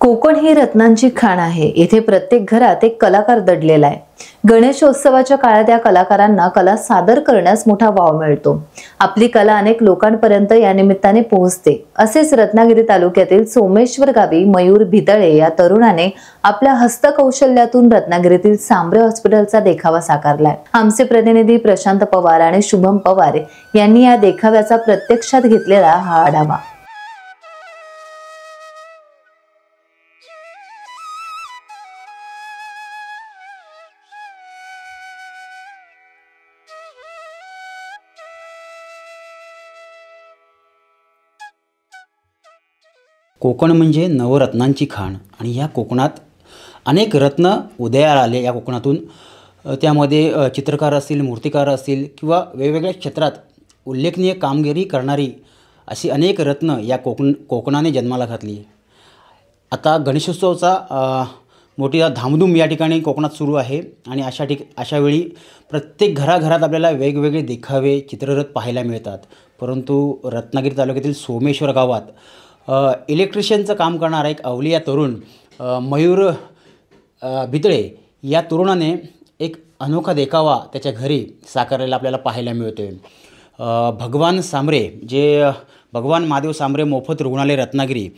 कोकण ही रत्नांची खाण आहे। येथे प्रत्येक घरात एक कलाकार दडलेला आहे। गणेशोत्सवाच्या काळात या कलाकारांना कला सादर करण्यास मोठा वाव मिळतो। आपली कला अनेक लोकांपर्यंत या निमित्ताने पोहोचते। असेच रत्नागिरी तालुक्यातील सोमेश्वर गावी मयूर भितळे या तरुणाने आपल्या हस्तकौशल्यातून रत्नागिरीतील सांब्रे हॉस्पिटलचा देखावा साकारलाय। आमचे प्रतिनिधी प्रशांत पवार आणि शुभम पवार यांनी या देखाव्याचा प्रत्यक्षात घेतलेला हा आढावा। कोकण म्हणजे नवरत्नांची खाण आणि या कोकणात अनेक रत्न उदयाला आले। या कोकणातून त्यामध्ये चित्रकार असतील, मूर्तिकार असतील किंवा वेगवेगळ्या क्षेत्रात उल्लेखनीय कामगिरी करणारी अशी अनेक रत्न या कोकणाने जन्माला घातली। आता गणेशोत्सवाचा मोठी धामधूम या ठिकाणी कोकणात सुरू आहे आणि अशा वेळी प्रत्येक घराघरात आपल्याला वेगवेगळे देखावे, चित्ररथ पाहायला मिळतात। परंतु रत्नागिरी तालुक्यातील सोमेश्वर गावात इलेक्ट्रिशियनचं काम करणारा एक अवलिया तरुण मयूर भितळे या तरुणाने एक अनोखा देखावा त्याच्या घरी साकारलेला आपल्याला पाहायला मिळतो आहे। भगवान सांब्रे, जे भगवान महादेव सांब्रे मोफत रुग्णालय रत्नागिरी,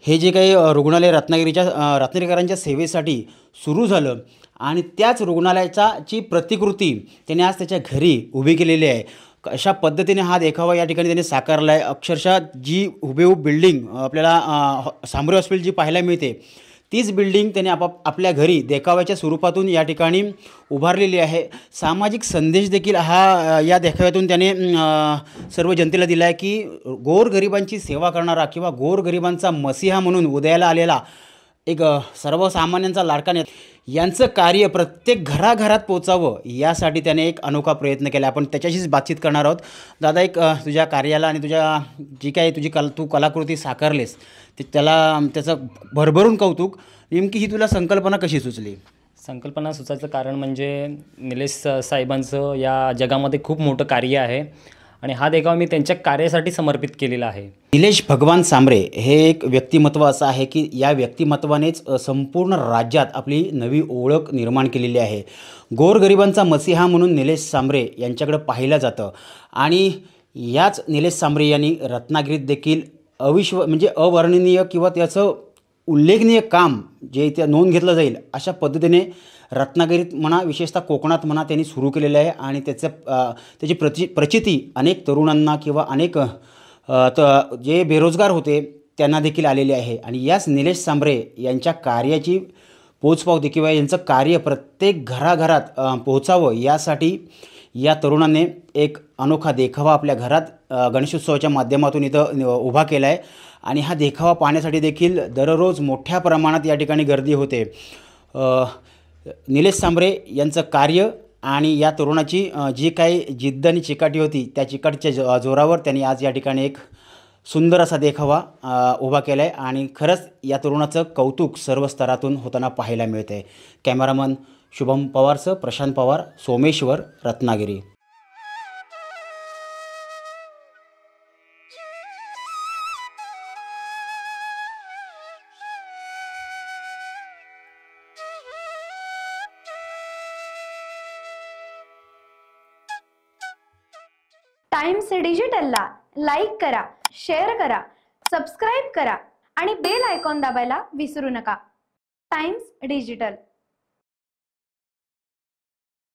हे जे काही रुग्णालय रत्नागिरीकरांच्या सेवेसाठी सुरू झालं आणि त्याच रुग्णालयाची प्रतिकृती त्याने आज त्याच्या घरी उभी केलेली आहे। अशा पद्धतीने हा देखावा या ठिकाणी त्याने साकारला आहे। अक्षरशः जी हुबेहूब बिल्डिंग आपल्याला सांब्रे हॉस्पिटल जी पाहायला मिळते, तीच बिल्डिंग त्याने आपल्या घरी देखाव्याच्या स्वरूपातून या ठिकाणी उभारलेली आहे। सामाजिक संदेश देखील या देखाव्यातून त्याने सर्व जनतेला दिला आहे की गोरगरिबांची सेवा करणारा किंवा गोरगरिबांचा मसीहा म्हणून उदयाला आलेला एक सर्वसामान्यांचा लाडका नेता, यांचं कार्य प्रत्येक घराघरात पोचावं यासाठी त्याने एक अनोखा प्रयत्न केला। आपण त्याच्याशीच बातचीत करणार आहोत। दादा, एक तुझ्या कार्याला आणि तुझ्या जी काही तू कलाकृती साकारलेस त्याचं भरभरून कौतुक। नेमकी ही तुला संकल्पना कशी सुचली? संकल्पना सुचायचं कारण म्हणजे निलेश साहेबांचं या जगामध्ये खूप मोठं कार्य आहे आणि हा देखावा मी त्यांच्या कार्यासाठी समर्पित केलेला आहे। निलेश भगवान सांब्रे हे एक व्यक्तिमत्व असं आहे की या व्यक्तिमत्वानेच संपूर्ण राज्यात आपली नवी ओळख निर्माण केलेली आहे। गोरगरिबांचा मसीहा म्हणून निलेश सांब्रे यांच्याकडे पाहिलं जातं आणि याच निलेश सांब्रे यांनी रत्नागिरीत देखील म्हणजे अवर्णनीय किंवा त्याचं उल्लेखनीय काम जे इथे नोंद घेतलं जाईल अशा पद्धतीने रत्नागिरीत म्हणा, विशेषतः कोकणात म्हणा, त्यांनी सुरू केलेलं आहे आणि त्याची प्रचिती अनेक तरुणांना किंवा अनेक जे बेरोजगार होते त्यांना देखील आलेले आहे। आणि याच निलेश सांब्रे यांच्या कार्याची पोचपावती किंवा यांचं कार्य प्रत्येक घराघरात पोहोचावं यासाठी या तरुणाने एक अनोखा देखावा आपल्या घरात गणेशोत्सवाच्या माध्यमातून इथं उभा केला आहे आणि हा देखावा पाहण्यासाठी देखील दररोज मोठ्या प्रमाणात या ठिकाणी गर्दी होते। निलेश सांब्रे यांचं कार्य आणि या तरुणाची जी काही जिद्द आणि चिकाटी होती त्या चिकाटीच्या जोरावर त्यांनी आज या ठिकाणी एक सुंदर असा देखावा उभा केला आहे आणि खरंच या तरुणाचं कौतुक सर्व स्तरातून होताना पाहायला मिळतं आहे। कॅमेरामन शुभम पवारसह प्रशांत पवार, सोमेश्वर, रत्नागिरी। टाइम्स डिजिटलला लाईक करा, शेअर करा, सबस्क्राईब करा आणि बेल आयकॉन दाबायला विसरू नका। Times digital.